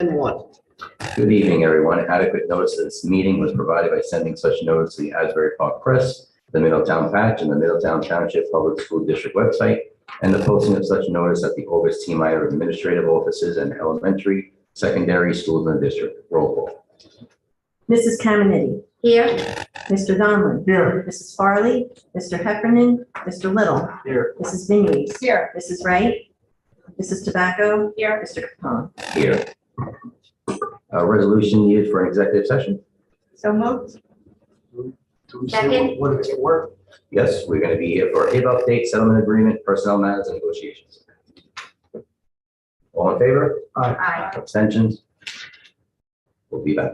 And one. Good evening, everyone. Adequate notice of this meeting was provided by sending such notice to the Asbury Park Press, the Middletown Patch, and the Middletown Township Public School District website, and the posting of such notice at the August T. Meyer administrative offices and elementary, secondary schools in the district. Roll call. Mrs. Caminiti. Here. Mr. Donlin. Here. Mrs. Farley. Mr. Heffernan. Mr. Little. Here. Mrs. Muniz. Here. Mrs. Wright. Mrs. Tobacco. Here. Mr. Capone. Here. A resolution needed for an executive session? So moved. Second. What is it work? Yes, we're going to be here for a HIB update, settlement agreement, personnel matters, and negotiations. All in favor? Aye. Abstentions? We'll be back.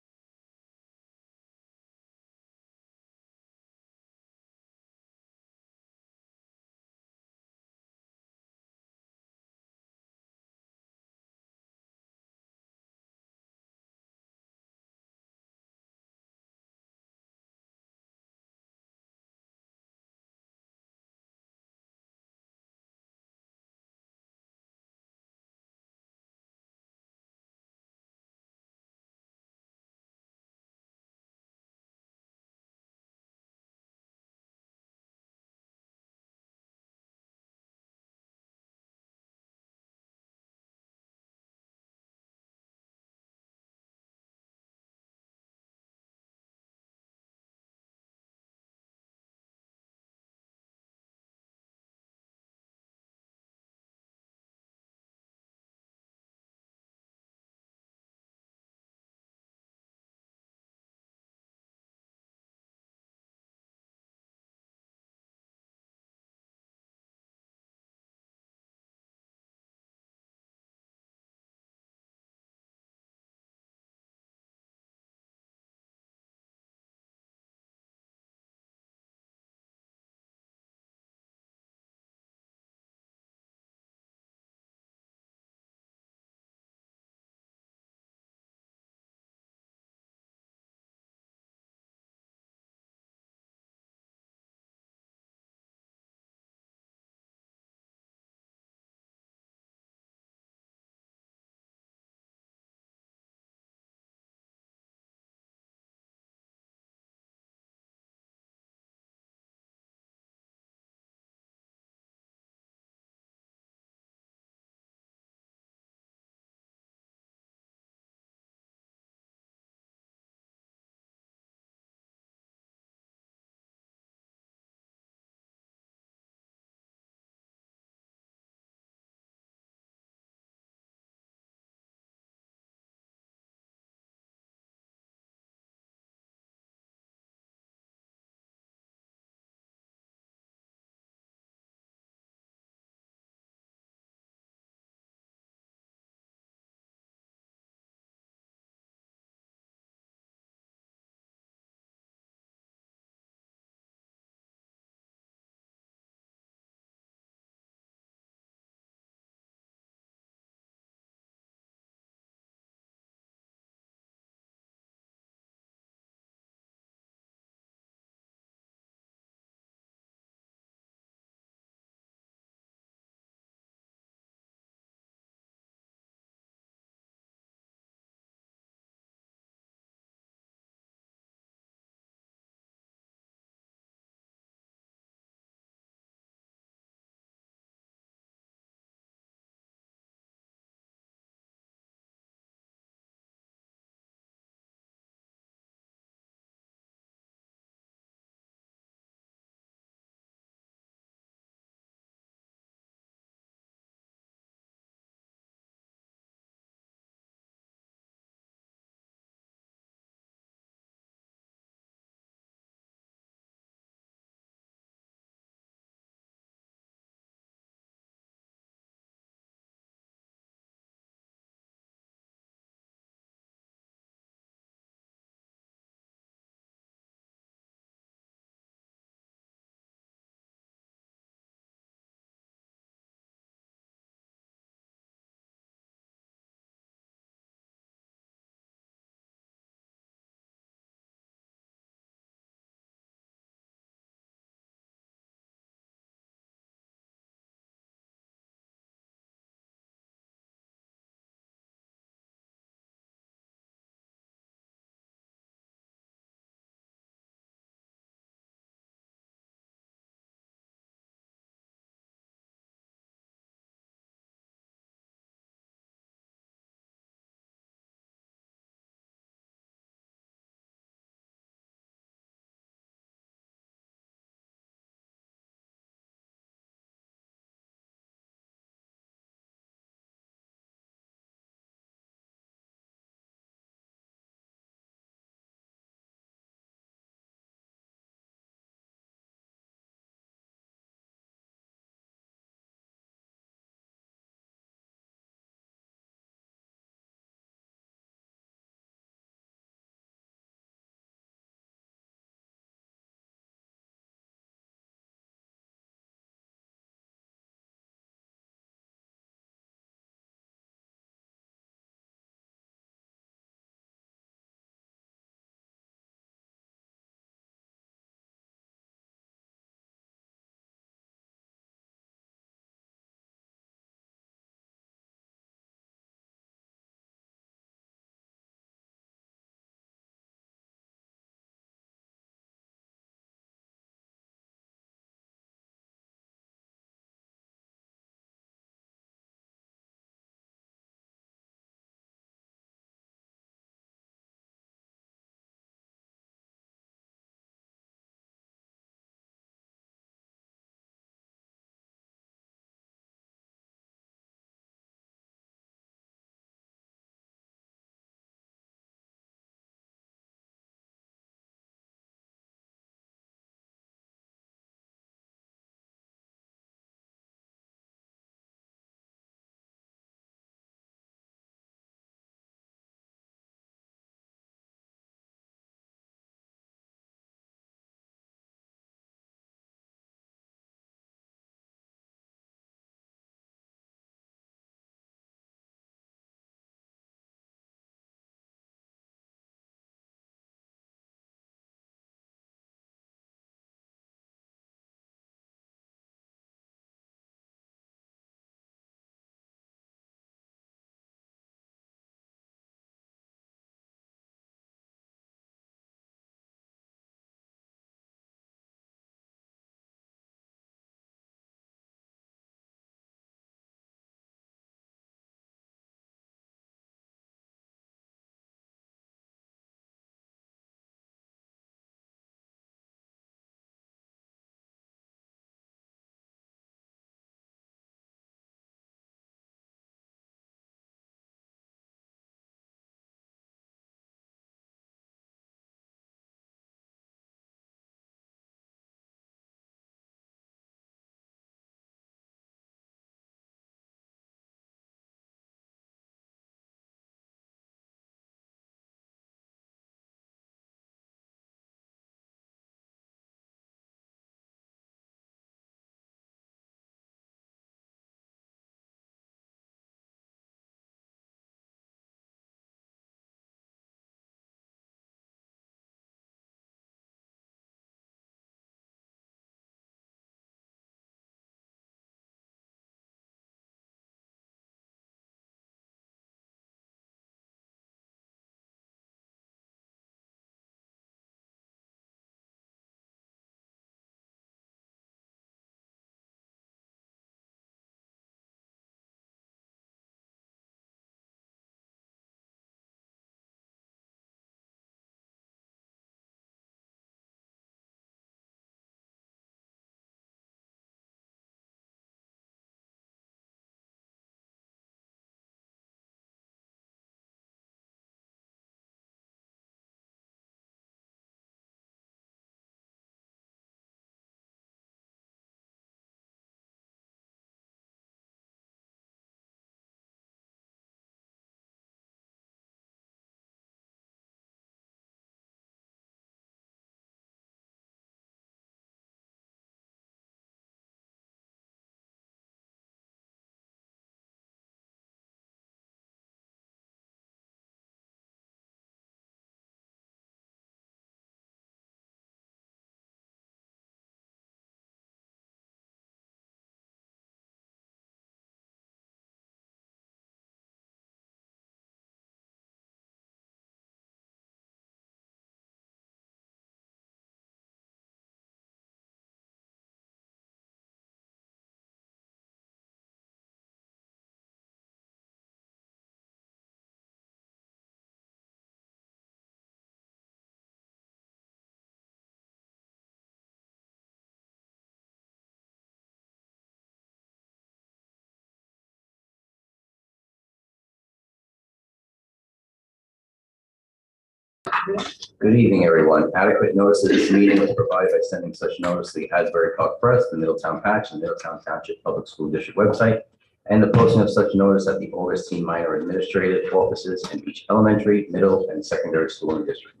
Good evening, everyone. Adequate notice of this meeting was provided by sending such notice to the Asbury Park Press, the Middletown Patch, and Middletown Township Public School District website, and the posting of such notice at the Augustine Minor Administrative Offices in each elementary, middle, and secondary school in the district.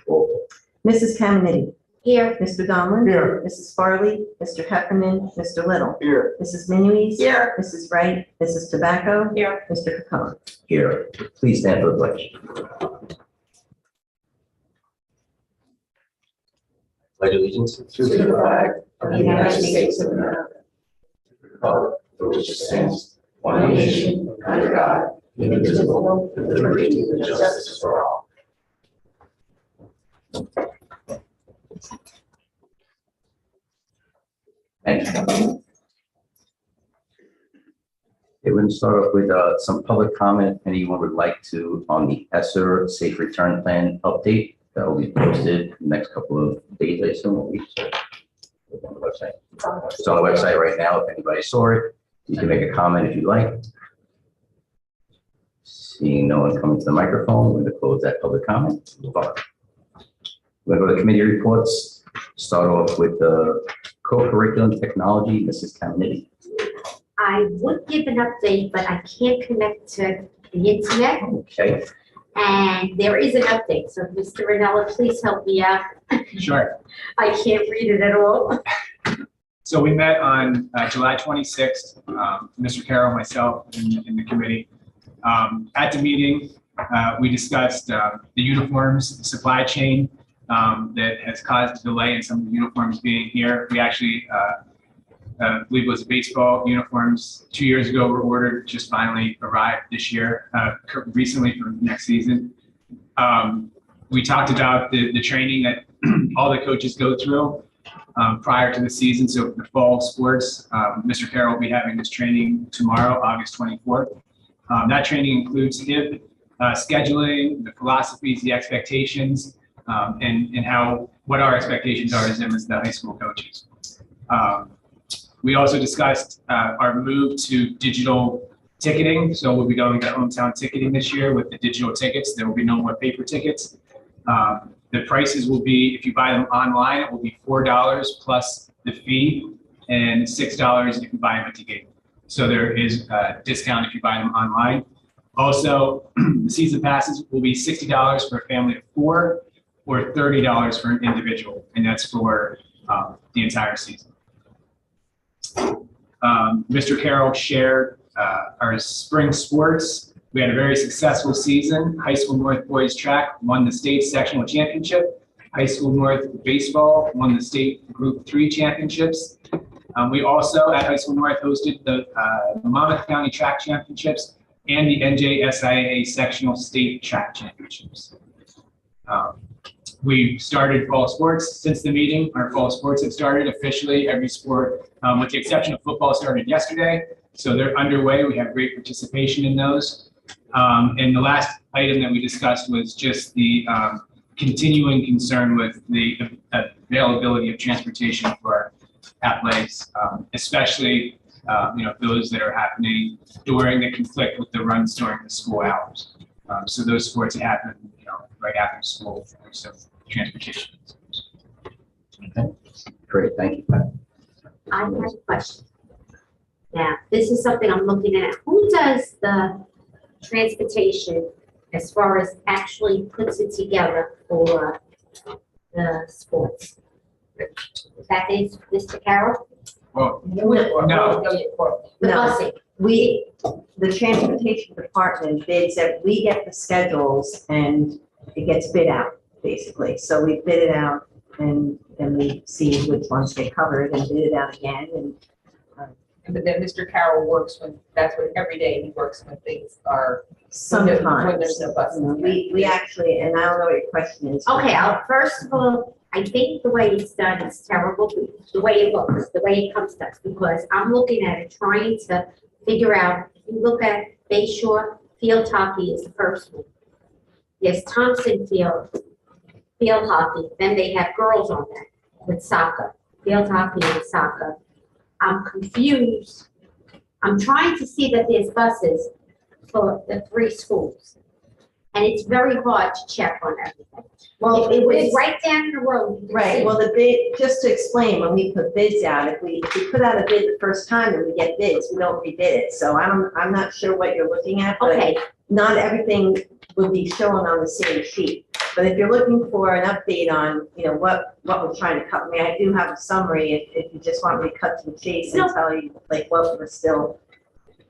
Roll call. Mrs. Caminiti, Here. Mr. Donlin, Here. Mrs. Farley, Mr. Heffernan, Mr. Little, Here. Mrs. Minuis, Here. Mrs. Wright, Mrs. Tobacco, Here. Mr. Capone. Here, please stand for the pledge. Pledge allegiance To the flag of the United States of America, republic for which it stands, one nation, under God, indivisible, with liberty and justice for all. Thank you. Okay, we're going to start off with some public comment. Anyone would like to on the ESSER Safe Return Plan update that will be posted in the next couple of days, I assume, or weeks. It's on the website. It's on the website right now. If anybody saw it, you can make a comment if you like. Seeing no one coming to the microphone, we're going to close that public comment. Move on. We're going to go to committee reports. Start off with the co-curriculum technology, Mrs. Caminiti. I would give an update, but I can't connect to the internet, Okay, and there is an update, so Mr. Ranella, please help me out. Sure. I can't read it at all. So we met on July 26th, Mr. Carroll, myself, and the committee. At the meeting, we discussed the uniforms supply chain that has caused a delay in some of the uniforms being here. We actually believe it was baseball uniforms 2 years ago were ordered, just finally arrived this year, recently for next season. We talked about the training that all the coaches go through prior to the season. So for the fall sports, Mr. Carroll will be having this training tomorrow, August 24th. That training includes HIB, scheduling, the philosophies, the expectations, and what our expectations are as them as the high school coaches. We also discussed our move to digital ticketing. So we'll be going to hometown ticketing this year with the digital tickets. There will be no more paper tickets. The prices will be, if you buy them online, it will be $4 plus the fee and $6 if you buy them at the gate. So there is a discount if you buy them online. Also, the season passes will be $60 for a family of 4 or $30 for an individual, and that's for the entire season. Mr. Carroll shared our spring sports. We had a very successful season. High School North Boys Track won the state sectional championship. High School North Baseball won the state Group 3 championships. We also, at High School North, hosted the Monmouth County Track Championships and the NJSIAA Sectional State Track Championships. We started fall sports since the meeting. Our fall sports have started officially. Every sport, with the exception of football, started yesterday. So they're underway. We have great participation in those. And the last item that we discussed was just the continuing concern with the availability of transportation for athletics, especially those that are happening during the conflict with the runs during the school hours. So those sports happen, right after school. So transportation. okay, great, thank you, Pat. I have a question. Now, this is something I'm looking at. Who does the transportation as far as actually puts it together for the sports? That is Mr. Carroll? Well, The No. busing. The transportation department bids that we get the schedules and it gets bid out, basically. So we bid it out and then we see which ones get covered and bid it out again. But then Mr. Carroll works when, that's what, every day he works when things are, Sometimes. when there's no buses. We actually, and I don't know what your question is. Okay, first of all, I think the way it's done is terrible, the way it looks, the way it comes to us, because I'm looking at it, trying to figure out, if you look at Bayshore, field hockey is the first one. Yes, Thompson field hockey, then they have girls on that with soccer, field hockey and soccer. I'm confused. I'm trying to see that there's buses for the 3 schools. and it's very hard to check on everything. Well, It was bids- right down the road. you could Right, see. well, the bid, just to explain, when we put bids out, if we put out a bid the first time and we get bids, we don't rebid it. So I'm not sure what you're looking at, but Okay, not everything would be shown on the same sheet. But if you're looking for an update on, what we're trying to cut, I mean, I do have a summary if you just want me to cut to the chase and tell you like what we're still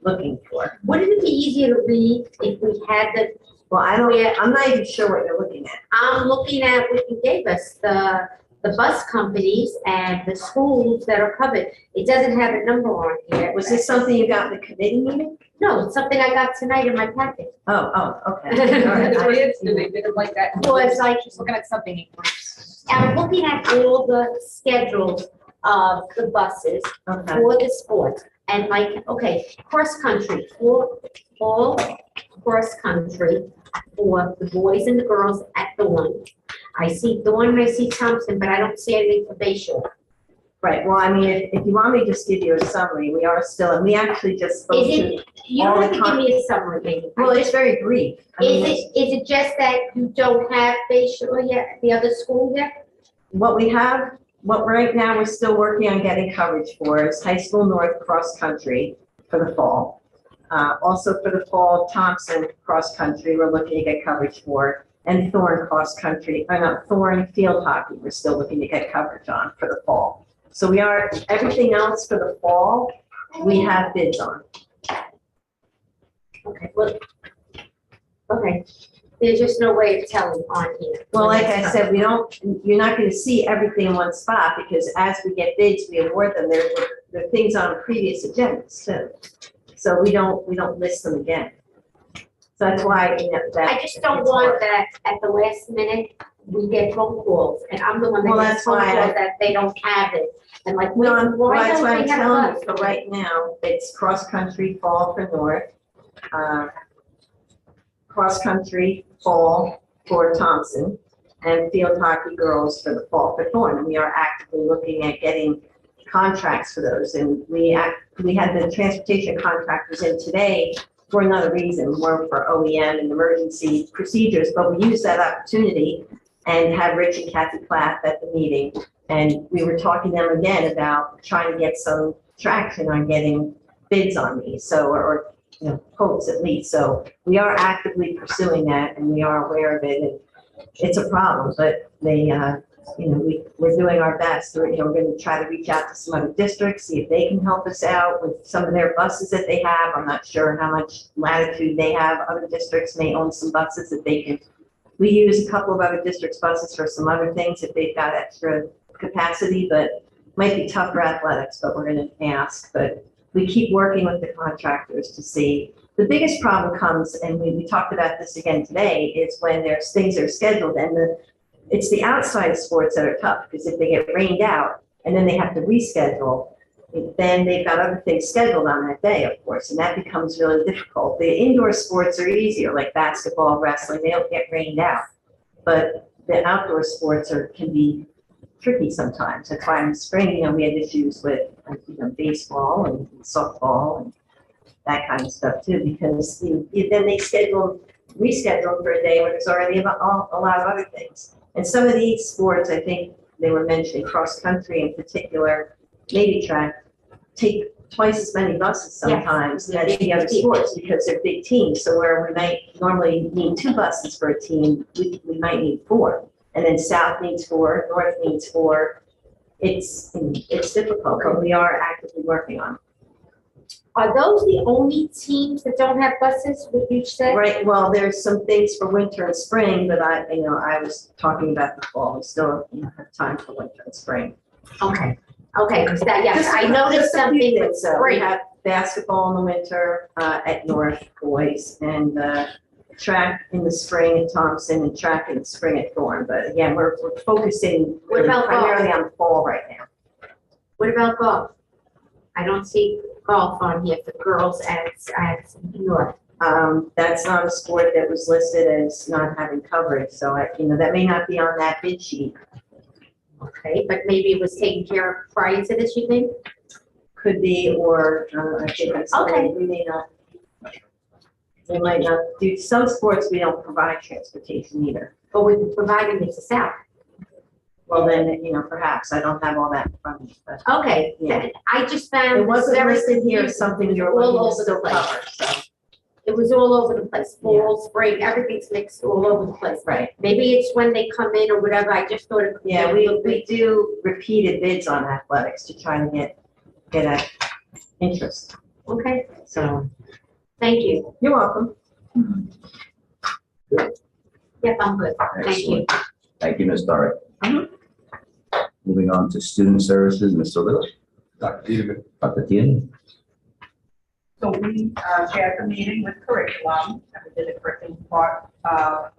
looking for. wouldn't it be easier to read if we had Well, I'm not even sure what you're looking at. I'm looking at what you gave us, the bus companies and the schools that are covered. It doesn't have a number on here. Was this something you got in the committee meeting? No, it's something I got tonight in my packet. Oh, okay. All right. That's what it is, do they did it like that? So it's like, Just looking at something in groups. I'm looking at all the schedules of the buses Okay. for the sports. And like, okay, cross-country, for all cross-country for the boys and the girls at Thorn. I see Thorn and I see Thompson, but I don't see anything for Bay Shore. Right, well, I mean, if you want me to just give you a summary, we are still, and we actually just spoke Is to. it, you don't have to give me a summary, maybe. Well, it's very brief. I mean, Is it just that you don't have Bay Shore yet, the other school yet? What we have, what right now we're still working on getting coverage for is High School North Cross Country for the fall. Also for the fall, Thompson Cross Country, we're looking to get coverage for, and Thorn Cross Country, Thorn Field Hockey, we're still looking to get coverage on for the fall. So everything else for the fall, we have bids on. Okay, well, okay, there's just no way of telling on here. Well, like I said, you're not gonna see everything in one spot, because as we get bids, we award them, there are things on previous agendas too. So we don't list them again. So that's why, that. I just don't want that at the last minute, we get phone calls, and I'm the one Well, that gets that's phone why calls that they don't have it. And like, No, why that's why I'm don't they have telling us? you, for right now, it's cross-country fall for North, cross-country fall for Thompson, and field hockey girls for the fall for Thorn. And we are actively looking at getting contracts for those, and we had the transportation contractors in today for another reason, more for OEM and emergency procedures, but we used that opportunity and had Rich and Kathy Plath at the meeting. And we were talking to them again about trying to get some traction on getting bids on these, or quotes at least. So we are actively pursuing that, and we are aware of it. And it's a problem, but they, we're doing our best. We're going to try to reach out to some other districts, see if they can help us out with some of their buses that they have. I'm not sure how much latitude they have. Other districts may own some buses that they can. We use a couple of other districts' buses for some other things if they've got extra capacity, but might be tough for athletics, but we're going to ask. But we keep working with the contractors to see. The biggest problem comes, and we talked about this again today, is when there's things that are scheduled, and it's the outside sports that are tough, because if they get rained out and then they have to reschedule, then they've got other things scheduled on that day, of course, and that becomes really difficult. The indoor sports are easier, like basketball, wrestling, they don't get rained out. But the outdoor sports can be tricky sometimes. That's why in the spring, we had issues with baseball and softball and that kind of stuff too, because then they reschedule for a day when there's already a lot of other things. And some of these sports, I think they were mentioning, cross country in particular, maybe track, take twice as many buses sometimes as the other sports, because they're big teams. So where we might normally need 2 buses for a team, we might need 4. And then South needs 4, North needs 4. It's difficult, but we are actively working on it. Are those the only teams that don't have buses, what you said? Right, well, there's some things for winter and spring, but I was talking about the fall. We still have time for winter and spring. Okay, because yes, I noticed Just a few something with things, though. We spring. have basketball in the winter at North boys, and track in the spring at Thompson, and track in the spring at Thorn. But again, we're focusing What about primarily on fall right now. What about golf? I don't see golf on here for girls at North. That's not a sport that was listed as not having coverage, so that may not be on that bid sheet. Okay, but maybe it was taken care of prior to this, you think? Could be, or I think that's. Okay. We may not. We might not do, some sports, we don't provide transportation either. But we've been providing it to South. Well, then, perhaps, I don't have all that in front of me, but Okay, Yeah. I just found. it wasn't very listed here confusing. as something you're All looking to over the still place. cover, so, It was all over the place, fall, spring, everyth's mixed all over the place. right. Maybe it's when they come in or whatever, I just thought it. Yeah, we do repeated bids on athletics to try to get a interest, Okay, so, thank you. you're welcome. Yep, I'm good, thank you. Excellent. Thank you, Ms. Dory. Mhm. Moving on to student services, Mr. Lewis. Dr. Tiedemann. Dr. Tierney. So we shared the meeting with curriculum, and we did the curriculum part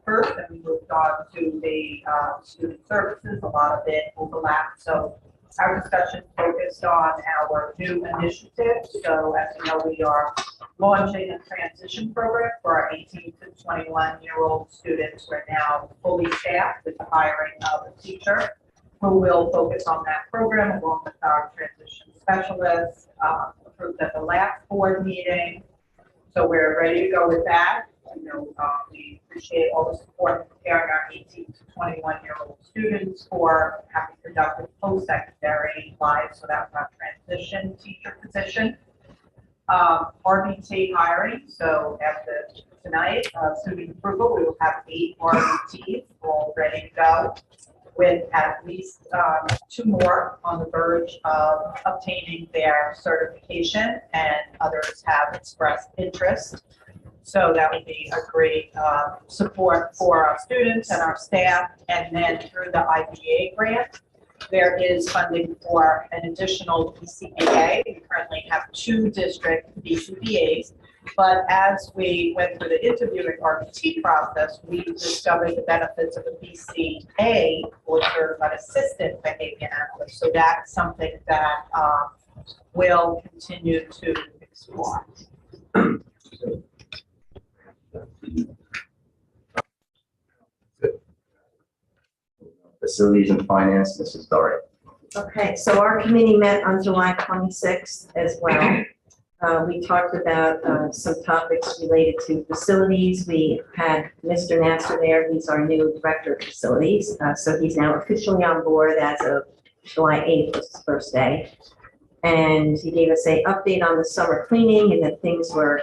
first, and we moved on to the student services. A lot of it overlapped. So our discussion focused on our new initiative. So as you know, we are launching a transition program for our 18 to 21-year-old students. We're now fully staffed with the hiring of a teacher who will focus on that program along with our transition specialist, approved at the last board meeting. So we're ready to go with that. We appreciate all the support in preparing our 18 to 21-year-old students for happy, productive post-secondary lives. So that's our transition teacher position. RBT hiring. So after tonight, student approval, we will have 8 RBTs all ready to go, with at least 2 more on the verge of obtaining their certification, and others have expressed interest. So that would be a great support for our students and our staff. And then through the IBA grant, there is funding for an additional BCBA. We currently have 2 district BCBAs. But as we went through the interviewing RBT process, we discovered the benefits of a BCA, or certified assistant behavior analyst. So that's something that we'll continue to explore. Facilities and Finance, Mrs. Dory. Okay, so our committee met on July 26th as well. We talked about some topics related to facilities. We had Mr. Nasser there. He's our new director of facilities. So he's now officially on board as of July 8th, was his first day. And he gave us an update on the summer cleaning and that things were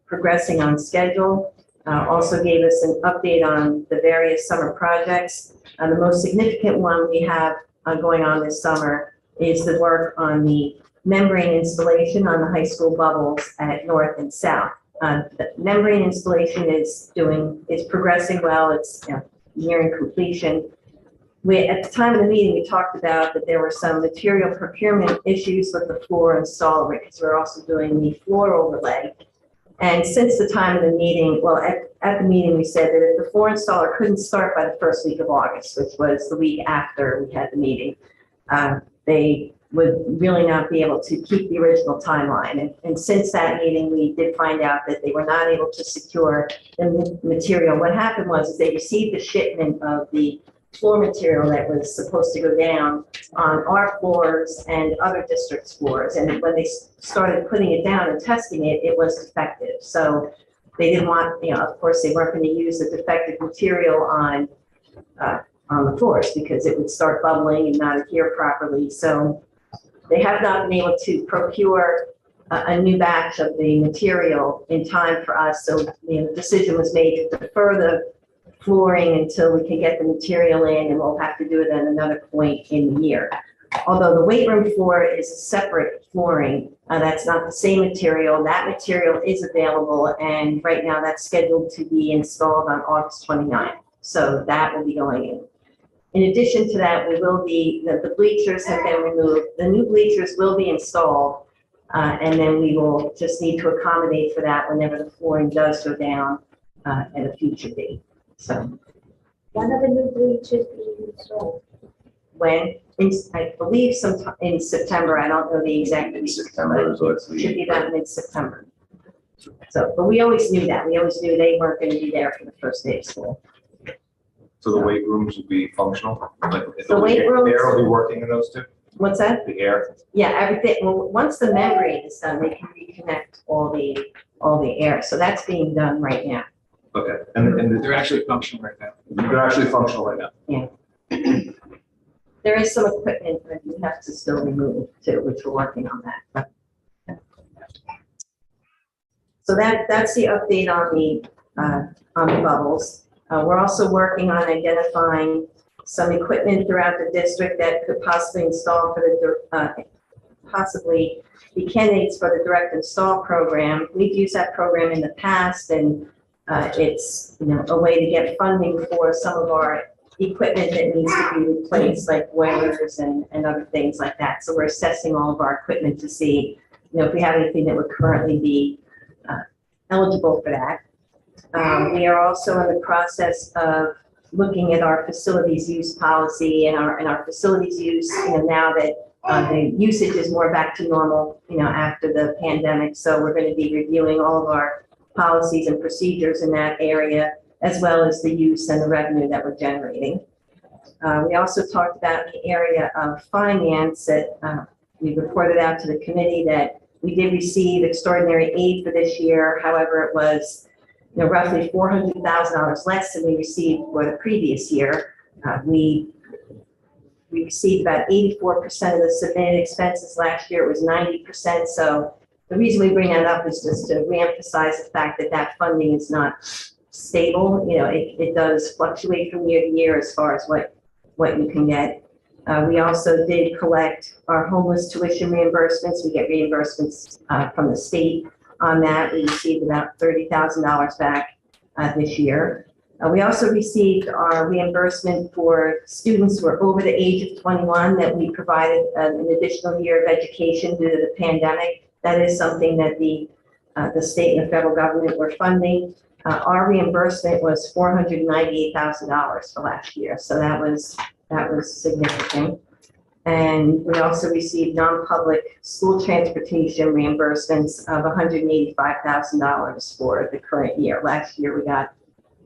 progressing on schedule. Also gave us an update on the various summer projects. The most significant one we have going on this summer is the work on the membrane installation on the high school bubbles at North and South. The membrane installation is progressing well. It's nearing completion. At the time of the meeting, we talked about that there were some material procurement issues with the floor installer, because we're also doing the floor overlay. And since the time of the meeting, well, at the meeting, we said that if the floor installer couldn't start by the first week of August, which was the week after we had the meeting, they would really not be able to keep the original timeline. And since that meeting, we did find out that they were not able to secure the material. What happened was they received the shipment of the floor material that was supposed to go down on our floors and other districts' floors. And when they started putting it down and testing it, it was defective. So they didn't want, of course, they weren't going to use the defective material on the floors because it would start bubbling and not adhere properly. So they have not been able to procure a new batch of the material in time for us. So the decision was made to defer the flooring until we can get the material in, and we'll have to do it at another point in the year. Although the weight room floor is a separate flooring, that's not the same material. That material is available, and right now that's scheduled to be installed on August 29th. So that will be going in. In addition to that, the bleachers have been removed. The new bleachers will be installed, and then we will just need to accommodate for that whenever the flooring does go down at a future date. So When are the new bleachers being installed? I believe sometime in September, I don't know the exact date. September is what It should be about mid-September. So, but we always knew that. We always knew they weren't going to be there for the first day of school. So the weight rooms will be functional? Like, The weight rooms- They'll be working in those two? What's that? The air? Yeah, everything, well, once the membrane is done, they can reconnect all the air. So that's being done right now. Okay, and They're actually functional right now. they're actually functional right now. There is some equipment that we have to still remove too, which we're working on that. So that's the update on the bubbles. We're also working on identifying some equipment throughout the district that could possibly install for the, possibly be candidates for the direct install program. We've used that program in the past, and it's, you know, a way to get funding for some of our equipment that needs to be replaced, like boilers and other things like that. So we're assessing all of our equipment to see, you know, if we have anything that would currently be eligible for that. We are also in the process of looking at our facilities use policy and our facilities use, you know, now that the usage is more back to normal, you know, after the pandemic. So we're going to be reviewing all of our policies and procedures in that area, as well as the use and the revenue that we're generating. We also talked about the area of finance that we reported out to the committee that we did receive extraordinary aid for this year. However, it was, you know, roughly $400,000 less than we received for the previous year. We received about 84% of the submitted expenses last year. It was 90%. So the reason we bring that up is just to reemphasize the fact that that funding is not stable. You know, it does fluctuate from year to year as far as what you can get. We also did collect our homeless tuition reimbursements. We get reimbursements from the state on that. We received about $30,000 back this year. We also received our reimbursement for students who are over the age of 21 that we provided an additional year of education due to the pandemic. That is something that the state and the federal government were funding. Our reimbursement was $498,000 for last year. So that was significant. And we also received non-public school transportation reimbursements of $185,000 for the current year. Last year, we got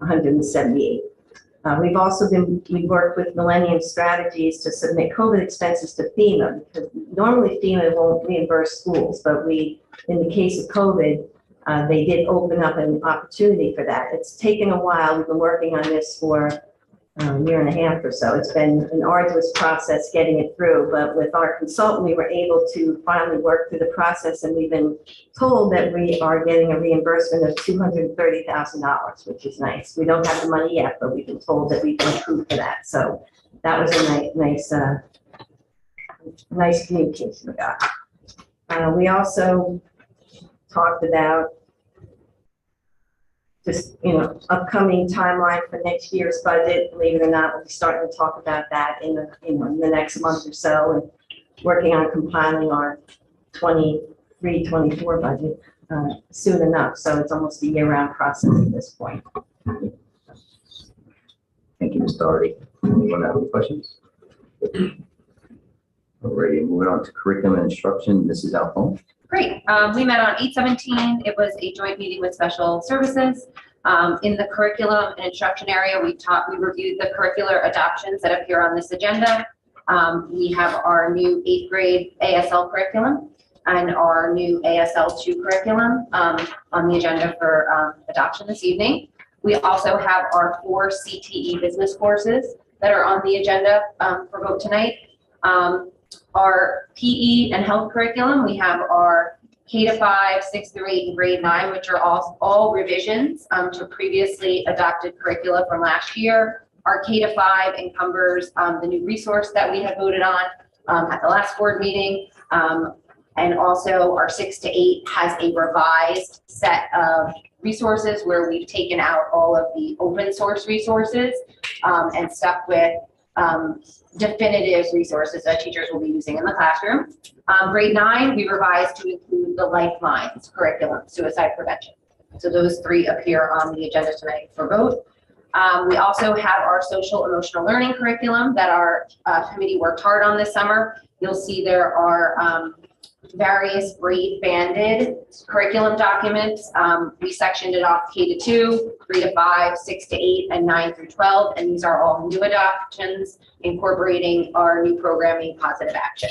$178,000. We worked with Millennium Strategies to submit COVID expenses to FEMA, because normally FEMA won't reimburse schools, but in the case of COVID, they did open up an opportunity for that. It's taken a while. We've been working on this for a year and a half or so. It's been an arduous process getting it through, but with our consultant, we were able to finally work through the process, and we've been told that we are getting a reimbursement of $230,000, which is nice. We don't have the money yet, but we've been told that we've been approved for that. So that was a nice communication we got. We also talked about just, you know, upcoming timeline for next year's budget. Believe it or not, we'll be starting to talk about that in the next month or so, and working on compiling our 23-24 budget soon enough. So it's almost a year-round process at this point. Thank you, Ms. Doherty. Anyone have any questions? Alrighty, moving on to curriculum and instruction. Mrs. Alphone. Great. We met on 8/17. It was a joint meeting with special services. In the curriculum and instruction area, we reviewed the curricular adoptions that appear on this agenda. We have our new 8th grade ASL curriculum and our new ASL 2 curriculum on the agenda for adoption this evening. We also have our 4 CTE business courses that are on the agenda for vote tonight. Our PE and health curriculum, we have our K-5, 6 through 8, and grade 9, which are all revisions to previously adopted curricula from last year. Our K-5 encumbers the new resource that we had voted on at the last board meeting. And also our 6 to 8 has a revised set of resources where we've taken out all of the open source resources and stuck with definitive resources that teachers will be using in the classroom. Grade 9, we revised to include the Lifelines curriculum, suicide prevention. So those 3 appear on the agenda tonight for vote. We also have our social emotional learning curriculum that our committee worked hard on this summer. You'll see there are various grade banded curriculum documents. We sectioned it off K-2, 3-5, 6-8, and 9-12, and these are all new adoptions incorporating our new programming, Positive Action.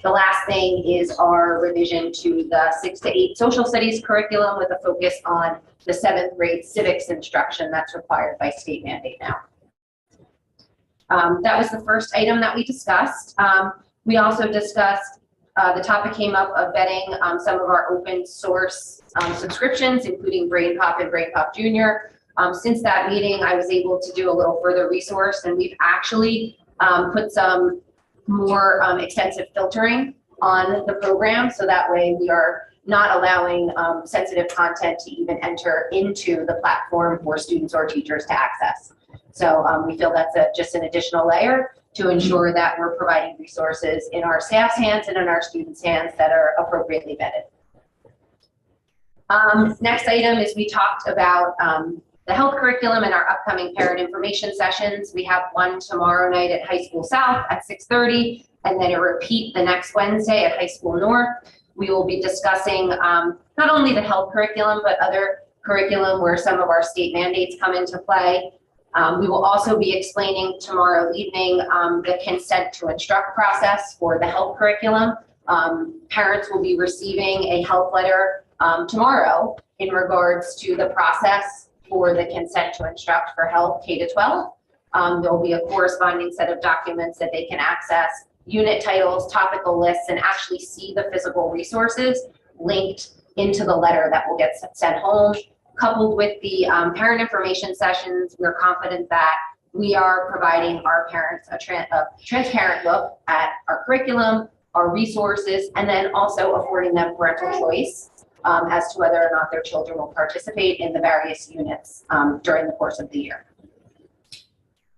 The last thing is our revision to the 6-8 social studies curriculum with a focus on the 7th grade civics instruction that's required by state mandate now. That was the first item that we discussed. We also discussed, the topic came up of vetting some of our open source subscriptions, including BrainPop and BrainPop Junior. Since that meeting, I was able to do a little further resource, and we've actually put some more extensive filtering on the program, so that way we are not allowing sensitive content to even enter into the platform for students or teachers to access. So we feel that's just an additional layer to ensure that we're providing resources in our staff's hands and in our students' hands that are appropriately vetted. Next item is we talked about the health curriculum and our upcoming parent information sessions. We have one tomorrow night at High School South at 6:30, and then a repeat the next Wednesday at High School North. We will be discussing not only the health curriculum, but other curriculum where some of our state mandates come into play. We will also be explaining tomorrow evening the consent to instruct process for the health curriculum. Parents will be receiving a health letter tomorrow in regards to the process for the consent to instruct for health K-12. There will be a corresponding set of documents that they can access, unit titles, topical lists, and actually see the physical resources linked into the letter that will get sent home. Coupled with the parent information sessions, we're confident that we are providing our parents a transparent look at our curriculum, our resources, and then also affording them parental choice as to whether or not their children will participate in the various units during the course of the year.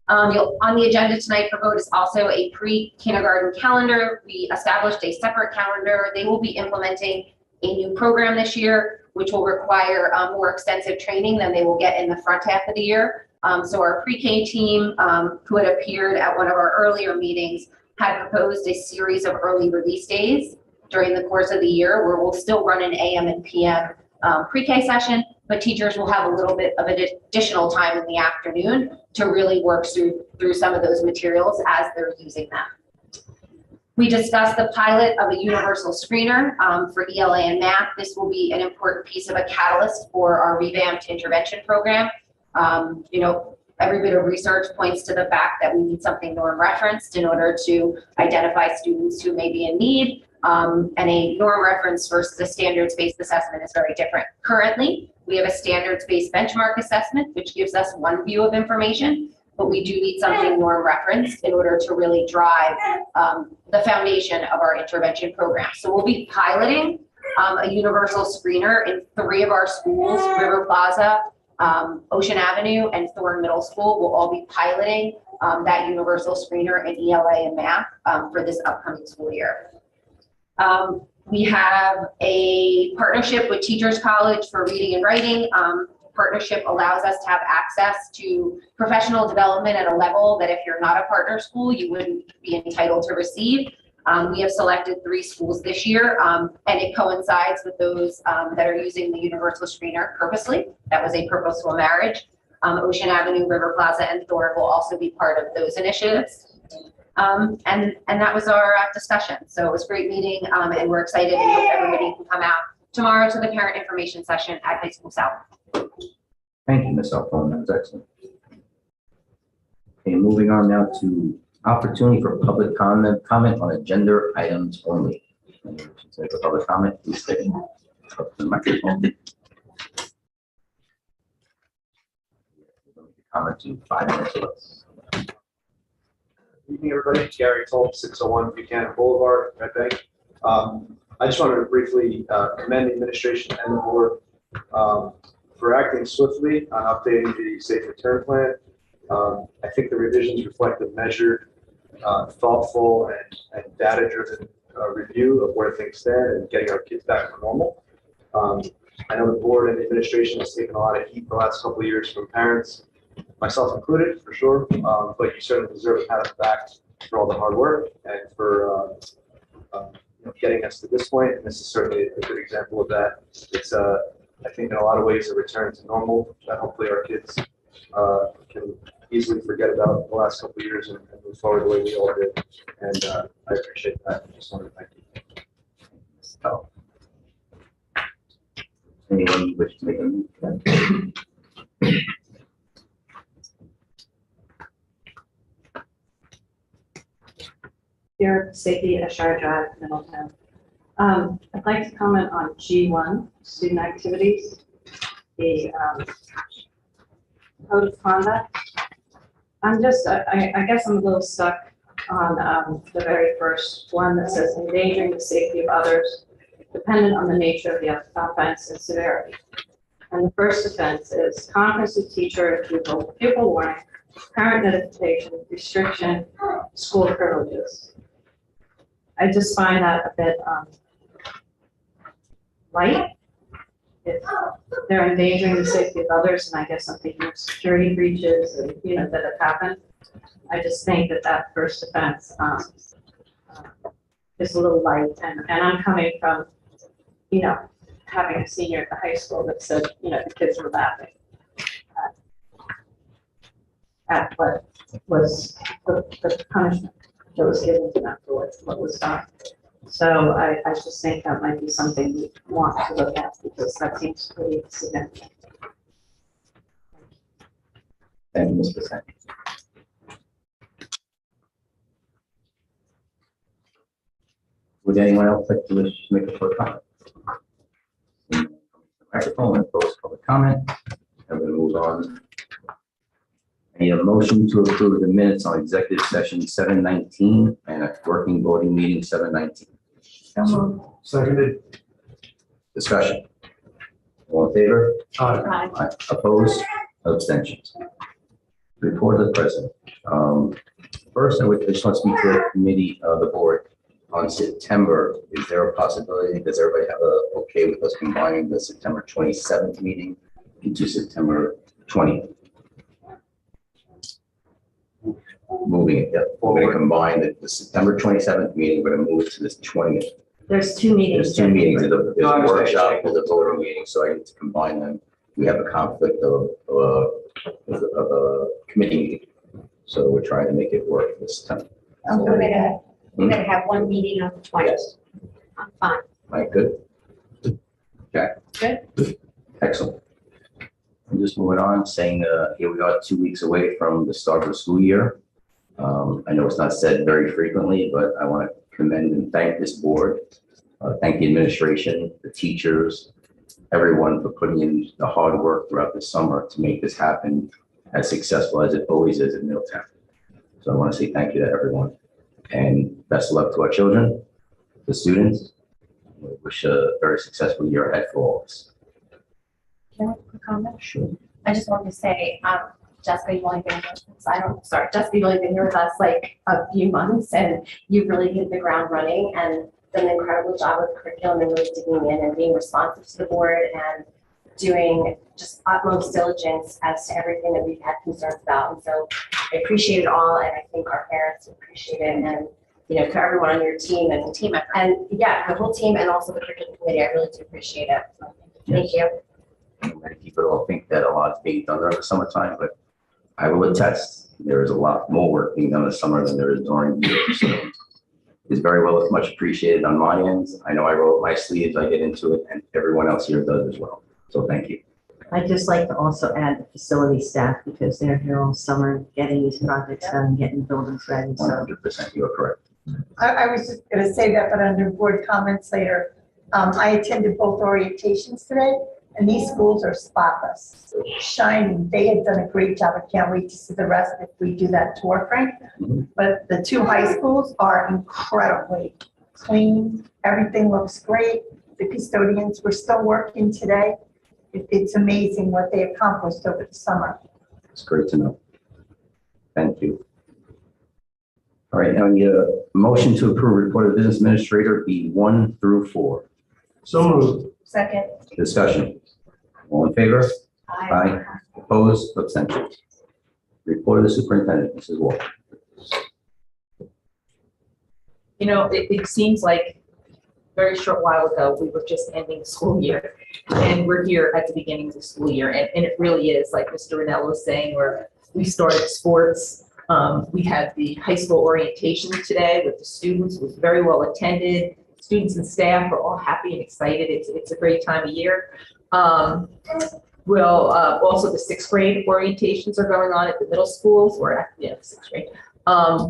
On the agenda tonight for vote is also a pre-kindergarten calendar. We established a separate calendar. They will be implementing a new program this year, which will require more extensive training than they will get in the front half of the year. So our pre-K team, who had appeared at one of our earlier meetings, had proposed a series of early release days during the course of the year, where we'll still run an AM and PM pre-K session, but teachers will have a little bit of additional time in the afternoon to really work through some of those materials as they're using them. We discussed the pilot of a universal screener for ELA and math. This will be an important piece of a catalyst for our revamped intervention program. You know, every bit of research points to the fact that we need something norm referenced in order to identify students who may be in need. And a norm reference versus a standards-based assessment is very different. Currently, we have a standards-based benchmark assessment, which gives us one view of information, but we do need something norm referenced in order to really drive the foundation of our intervention program. So we'll be piloting a universal screener in 3 of our schools, River Plaza, Ocean Avenue, and Thorne Middle School. Will all be piloting that universal screener in ELA and math for this upcoming school year. We have a partnership with Teachers College for reading and writing. Partnership allows us to have access to professional development at a level that if you're not a partner school, you wouldn't be entitled to receive. We have selected 3 schools this year, and it coincides with those that are using the universal screener purposely. That was a purposeful marriage. Ocean Avenue, River Plaza, and Thorne will also be part of those initiatives. And that was our discussion. So it was a great meeting, and we're excited and hope everybody can come out tomorrow to the parent information session at High School South. Thank you, Ms. Alphone. That was excellent. Okay, moving on now to opportunity for public comment on agenda items only. For public comment, please stay up to the microphone. Comment to 5 minutes or less. Good evening, everybody. Gary Tolt, 601 Buchanan Boulevard, Red Bank. I just wanted to briefly commend the administration and the board for acting swiftly on updating the safe return plan. I think the revisions reflect a measured, thoughtful, and data-driven review of where things stand and getting our kids back to normal. I know the board and the administration has taken a lot of heat the last couple of years from parents, myself included, for sure, but you certainly deserve a pat on the back for all the hard work and for getting us to this point, and this is certainly a good example of that. It's, I think in a lot of ways, a return to normal that hopefully our kids can easily forget about the last couple of years and move forward the way we all did. And I appreciate that. I just wanted to thank you. So, anyone wish to make a move? Here, safety at Shire Drive, Middletown. I'd like to comment on G1, student activities, the code of conduct. I'm just, I guess I'm a little stuck on the very first one that says endangering the safety of others, dependent on the nature of the offense and severity. And the first offense is conference with teacher and pupil warning, parent notification, restriction, school privileges. I just find that a bit light. If they're endangering the safety of others, and I guess I'm thinking of security breaches and, that have happened. I just think that first offense is a little light, and I'm coming from, having a senior at the high school that said, the kids were laughing at what was the punishment that was given to them for what was done. So I just think that might be something we want to look at, because that seems pretty significant. Thank you, Ms. Persing. Would anyone else like to make a short comment? Microphone and close public comment. I'm going to move on. I need a motion to approve the minutes on executive session 7:19 and a working voting meeting 7:19. Seconded. Discussion. All in favor? Aye. Aye. Opposed? Abstentions? Report of the president. First, I just want to speak to the committee of the board on September. Is there a possibility, does everybody have a okay with us combining the September 27th meeting into September 20th? Moving it, yeah. We're going to combine the September 27th meeting, we're going to move it to this 20th. There's two meetings. There's two meetings, there's a No, I understand. workshop, there's a voting meeting, so I need to combine them. We have a conflict of a committee meeting, so we're trying to make it work this time. So we're gonna have one meeting on the 20th. Yes. I'm fine. All right, good. Okay. Good. Excellent. I'm just moving on, saying here we are 2 weeks away from the start of the school year. I know it's not said very frequently, but I want to commend and thank this board. Thank the administration, the teachers, everyone for putting in the hard work throughout the summer to make this happen as successful as it always is in Middletown. So I want to say thank you to everyone, and best of luck to our children, the students. We wish a very successful year ahead for all of us. Can I make a comment? Sure. I just wanted to say, Jessica, you've only been Jessica, you've only been here with us like a few months, and you've really hit the ground running and done an incredible job with curriculum and really digging in and being responsive to the board and doing just utmost diligence as to everything that we've had concerns about. And so I appreciate it all, and I think our parents appreciate it, and to everyone on your team and the team, and yeah, the whole team, and also the curriculum committee. I really do appreciate it. So, thank you. Many people don't think that a lot is being done during the summertime, but I will attest, there is a lot more work being done in the summer than there is during the year. So it's very well, much appreciated on my end. I know I roll up my sleeves, I get into it, and everyone else here does as well. So thank you. I'd just like to also add the facility staff, because they're here all summer getting these projects done, getting buildings ready. So 100%, you are correct. I was just going to say that, but under board comments later. I attended both orientations today, and these schools are spotless, shining. They had done a great job. I can't wait to see the rest if we do that tour, Frank. But the two high schools are incredibly clean. Everything looks great. The custodians were still working today. It's amazing what they accomplished over the summer. It's great to know. Thank you. All right, now I need a motion to approve report of business administrator B1 through 4. So moved. Second. Discussion. All in favor? Aye. Opposed? Abstentions? Report of the superintendent, Mrs. Walker. It seems like very short while ago, we were just ending the school year. And we're here at the beginning of the school year. And it really is, like Mr. Rennell was saying, where we started sports. We had the high school orientation today with the students. It was very well attended. Students and staff are all happy and excited. It's a great time of year. Also the sixth grade orientations are going on at the middle schools, or sixth grade.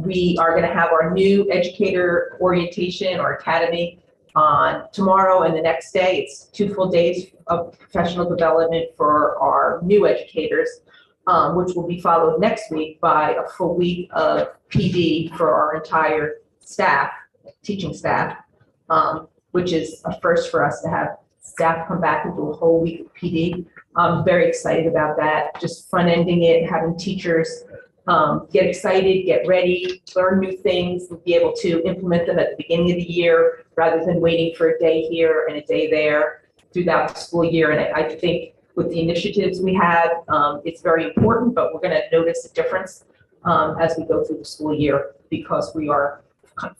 We are going to have our new educator orientation or academy on tomorrow and the next day. It's 2 full days of professional development for our new educators, which will be followed next week by a full week of PD for our entire staff, teaching staff, which is a first for us to have staff come back and do a whole week of PD. I'm very excited about that, just front ending it, having teachers get excited, get ready, learn new things, and be able to implement them at the beginning of the year rather than waiting for a day here and a day there throughout the school year. And I think with the initiatives we have, it's very important, but we're going to notice a difference as we go through the school year because we are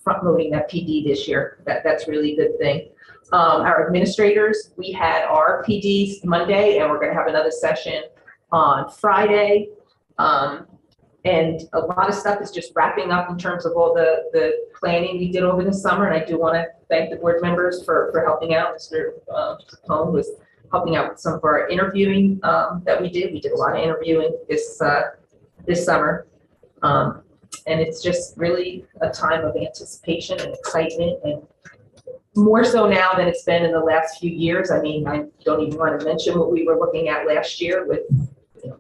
front loading that PD this year. That's really a good thing. Our administrators, we had our PDs Monday, and we're going to have another session on Friday. And a lot of stuff is just wrapping up in terms of all the planning we did over the summer. And I do want to thank the board members for helping out. Mr. Capone was helping out with some of our interviewing that we did. We did a lot of interviewing this summer. And it's just really a time of anticipation and excitement, and more so now than it's been in the last few years. I mean, I don't even want to mention what we were looking at last year with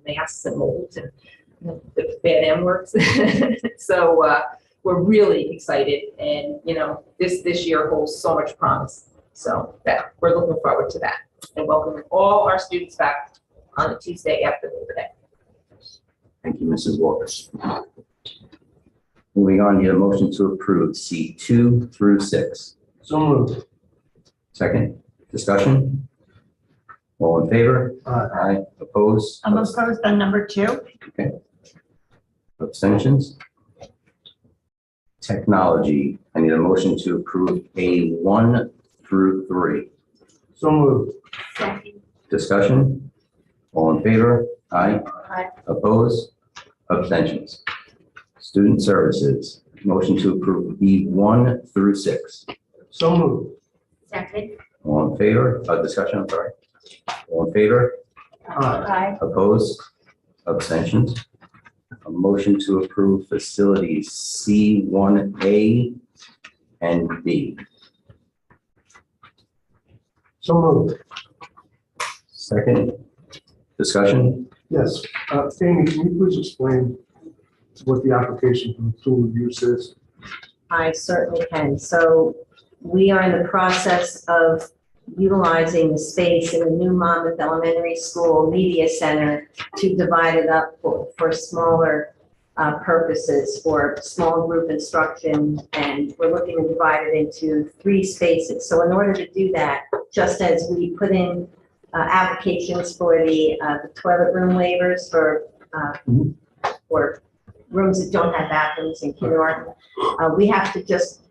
masks and molds and the bad M words. So we're really excited, and this year holds so much promise. So that we're looking forward to that, and welcoming all our students back on the Tuesday after Labor Day. Thank you, Mrs. Walters. Moving on, need a motion to approve C2 through 6. So moved. Second, discussion? All in favor? Aye. Opposed? I'm opposed on number 2. Okay. Abstentions? Technology, I need a motion to approve A1 through 3. So moved. Second. Discussion? All in favor? Aye. Aye. Opposed? Abstentions? Student services, motion to approve B1 through 6. So moved. Second. All in favor? Discussion, I'm sorry. All in favor? Aye. Opposed? Abstentions? A motion to approve facilities C1A and B. So moved. Second, discussion? Yes, Amy, can you please explain what the application for the tool use is? I certainly can. So we are in the process of utilizing the space in the new Monmouth Elementary School Media Center to divide it up for smaller purposes, for small group instruction, and we're looking to divide it into 3 spaces. So in order to do that, just as we put in applications for the toilet room waivers for rooms that don't have bathrooms in kindergarten, we have to just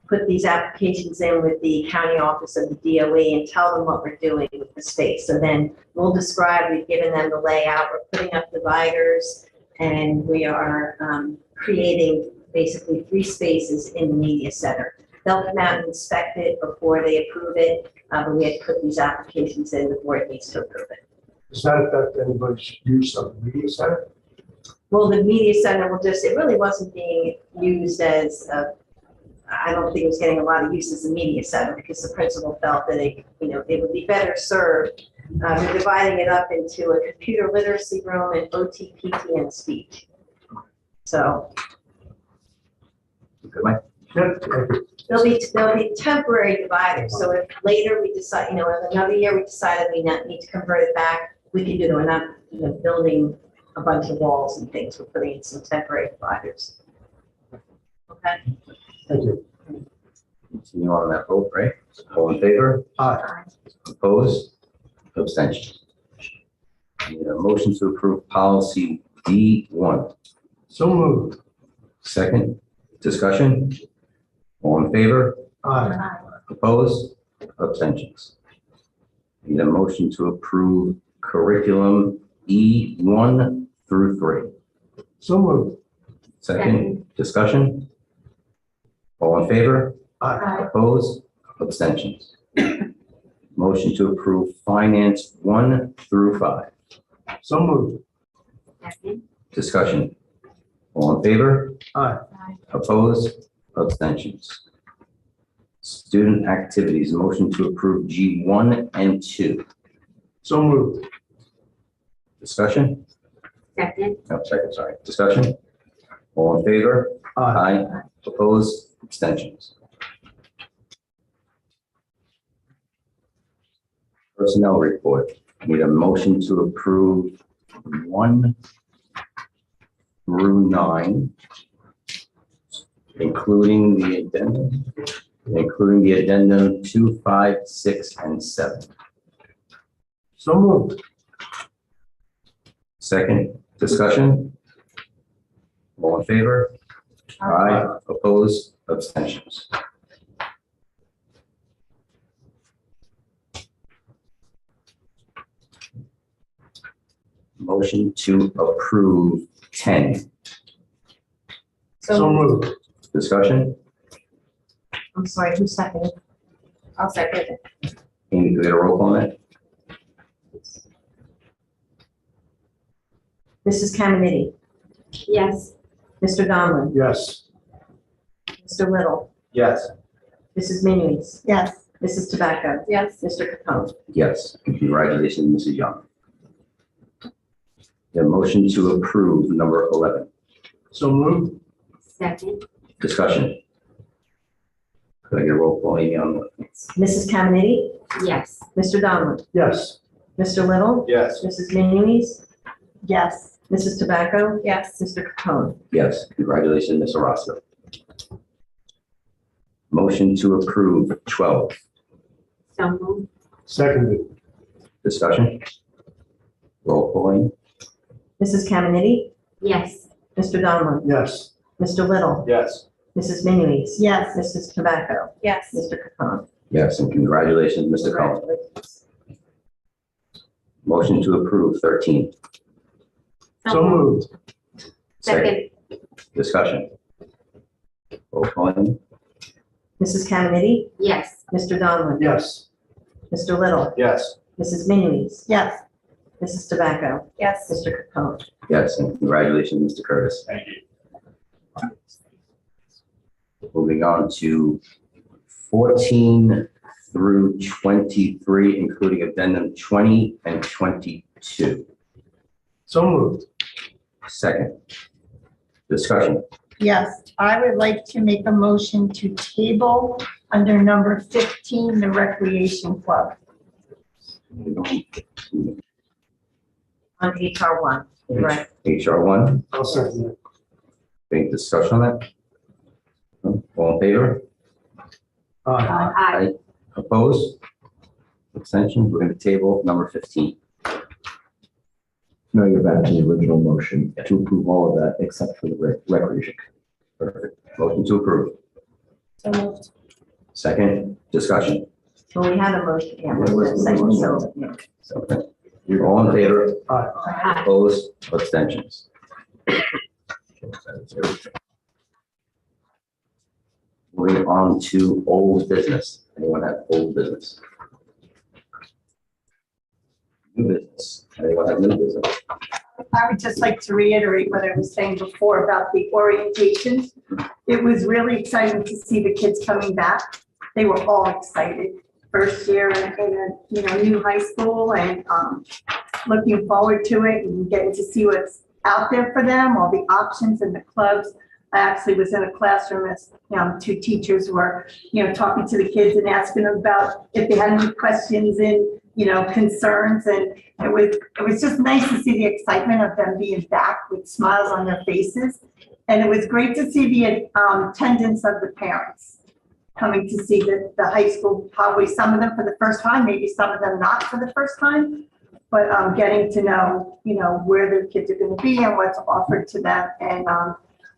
put these applications in with the county office of the DOE and tell them what we're doing with the space. So then we'll describe, we've given them the layout, we're putting up dividers, and we are creating basically 3 spaces in the media center. They'll come out and inspect it before they approve it, but we had to put these applications in, the board needs to approve it. Does that affect anybody's use of the media center? Well, the media center will just, it really wasn't being used as I don't think it was getting a lot of use as a media center because the principal felt that it would be better served. We're dividing it up into a computer literacy room and OT, PT, and speech. So Good, Mike? there'll be temporary dividers. So if later we decide, if another year we decided we need to convert it back, we can do it. We're not building a bunch of walls and things. We're putting in some temporary dividers. Okay. Thank you. Continue on that vote, right? All in favor? Aye. Opposed? Abstention? Need a motion to approve policy D1. So moved. Second, discussion? All in favor? Aye. Opposed? Abstentions? Need a motion to approve curriculum E1 through 3. So moved. Second, discussion? All in favor? Aye. Opposed? Abstentions? Motion to approve finance 1 through 5. So moved. Second. Discussion? All in favor? Aye. Opposed? Abstentions? Student activities, motion to approve G1 and 2. So moved. Discussion? Second. No, second, sorry. Discussion? All in favor? Aye. Opposed? Abstentions? Personnel report. Need a motion to approve 1 through 9, including the addendum 2, 5, 6, and 7. So moved. Second, discussion? All in favor? Aye. Opposed? Abstentions? Motion to approve 10. So moved. Discussion? I'm sorry, who seconded? I'll second it. Amy, do we get a roll call on that? Mrs. Caminiti, Yes. Mr. Donlin, Yes. Mr. Little, Yes. Mrs. Minuis, Yes. Mrs. Tobacco, Yes. Mr. Capone. Yes. Congratulations, Mrs. Young. The motion to approve number 11. So moved. Second. Discussion? Could I get a roll call, Amy, on what? Mrs. Caminiti, Yes. Mr. Donlin, Yes. Mr. Little, Yes. Mrs. Minuis, Yes. Mrs. Tobacco, Yes. Mr. Capone. Yes. Congratulations, Ms. Orozco. Motion to approve 12. So moved. Seconded. Discussion? Roll call, Amy? Mrs. Caminiti, Yes. Mr. Donlin, Yes. Mr. Little, Yes. Mrs. Minuis, Yes. Mrs. Tobacco, Yes. Mr. Capone. Yes, and congratulations, Mr. Cohen. Congratulations. Motion to approve 13. So moved. Second. Discussion? Roll call, Amy? Mrs. Caminiti, Yes. Mr. Donlin, Yes. Mr. Little, Yes. Mrs. Minuis, Yes. Mrs. Tobacco, Yes. Mr. Capone. Yes, and congratulations, Mr. Curtis. Thank you. Moving on to 14 through 23, including addendum 20 and 22. So moved. Second. Discussion. Yes, I would like to make a motion to table under number 15, the Recreation Club. On HR 1, right? HR 1, I'll second it. any discussion on that? All in favor? Aye. Aye. Opposed? Abstentions? We're going to table number 15. No, you're back to the original motion to approve all of that except for the recreation. Perfect. Motion to approve. So moved. Second. Discussion. Well, we have a motion, yeah, we're in a second, so, yeah. Okay. You're all in favor? Aye. Opposed? Abstentions? Moving on to old business. Anyone have old business? New business. Anyone have new business? I would just like to reiterate what I was saying before about the orientation. It was really exciting to see the kids coming back. They were all excited. First year in a new high school, and looking forward to it and getting to see what's out there for them, all the options and the clubs. I actually was in a classroom as, two teachers were, talking to the kids and asking them about if they had any questions and, concerns. And it was just nice to see the excitement of them being back with smiles on their faces. And it was great to see the attendance of the parents coming to see the high school, probably some of them for the first time, maybe some of them not for the first time, but getting to know, where their kids are going to be and what's offered to them. And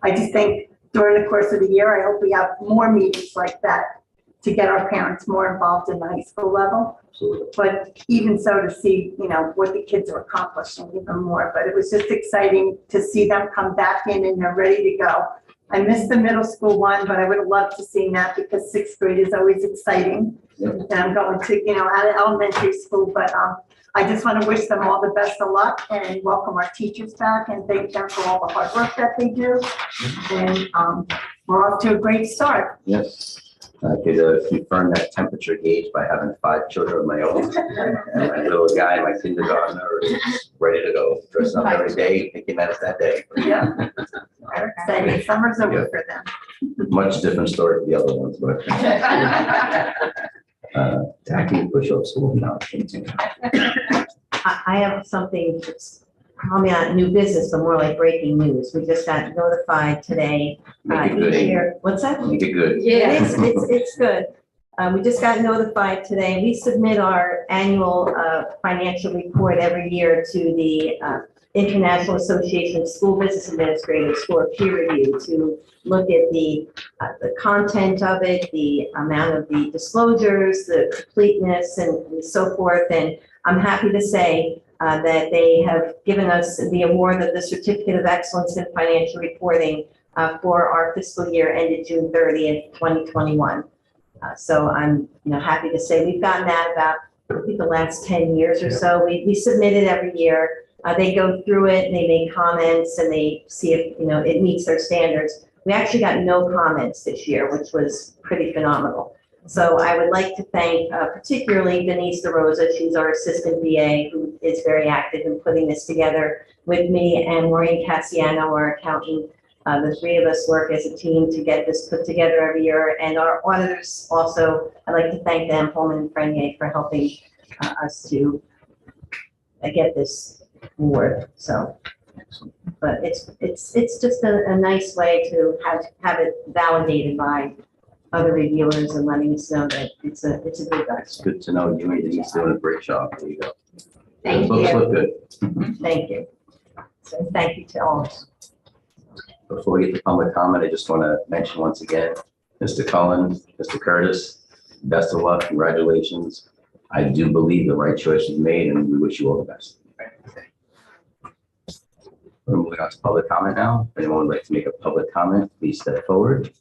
I just think during the course of the year, I hope we have more meetings like that to get our parents more involved in the high school level. But even so, to see, what the kids are accomplishing even more. But it was just exciting to see them come back in and they're ready to go. I missed the middle school one, but I would have loved to see that because sixth grade is always exciting. Yep. And I'm going to, out of elementary school, but I just want to wish them all the best of luck and welcome our teachers back and thank them for all the hard work that they do. And we're off to a great start. Yes. I could confirm that temperature gauge by having 5 children of my own. And my little guy, my kindergartner, is ready to go, dressing up every day, thinking that it's that day. Yeah. They're excited. Summer's over for them. Much different story for the other ones, but. Tacky push-ups will not continue. I have something that's probably not new business, but more like breaking news. We just got notified today. Make it good, each Amy. year- What's that? Make it good. It is, it's good. We just got notified today. We submit our annual financial report every year to the International Association of School Business Administrators for peer review to look at the content of it, the amount of the disclosures, the completeness and so forth. And I'm happy to say that they have given us the award of the Certificate of Excellence in Financial Reporting for our fiscal year ended June 30th, 2021. So I'm happy to say we've gotten that about, I think, the last 10 years or so. We submit it every year. They go through it and they make comments and they see if it meets their standards. We actually got no comments this year, which was pretty phenomenal. So I would like to thank particularly Denise DeRosa. She's our assistant VA who is very active in putting this together with me, and Maureen Cassiano, our accountant. The 3 of us work as a team to get this put together every year. And our auditors also, I'd like to thank them, Holman and Frenier, for helping us to get this award. So, but it's just a nice way to have it validated by other reviewers and letting us know that it's a good It's document. good to know you and Denise doing a great job. There you go. Thank Books you. look good. Thank you. So thank you to all. Before we get to public comment, I just want to mention once again, Mr. Cullen, Mr. Curtis, best of luck, congratulations. I do believe the right choice was made and we wish you all the best. We're moving on to public comment now. If anyone would like to make a public comment, please step forward.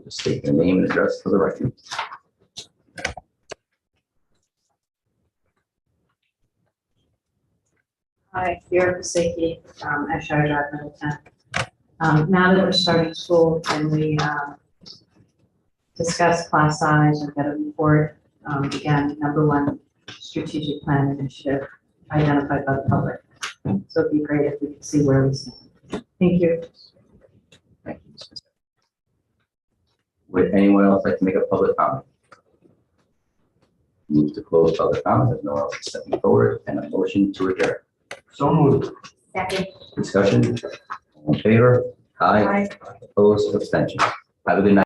Just state your name and address for the record. Hi, Vera Paseki from Ashar Drive, Middletown. Now that we're starting school and we discuss class size and get a report, again, #1 strategic plan initiative identified by the public. So it'd be great if we could see where we stand. Thank you. Thank you. Would anyone else like to make a public comment? Move to close public comment if no one else is stepping forward, and a motion to adjourn. So moved. Second. Discussion, all in favor? Aye. Opposed, abstentions. Have a good night.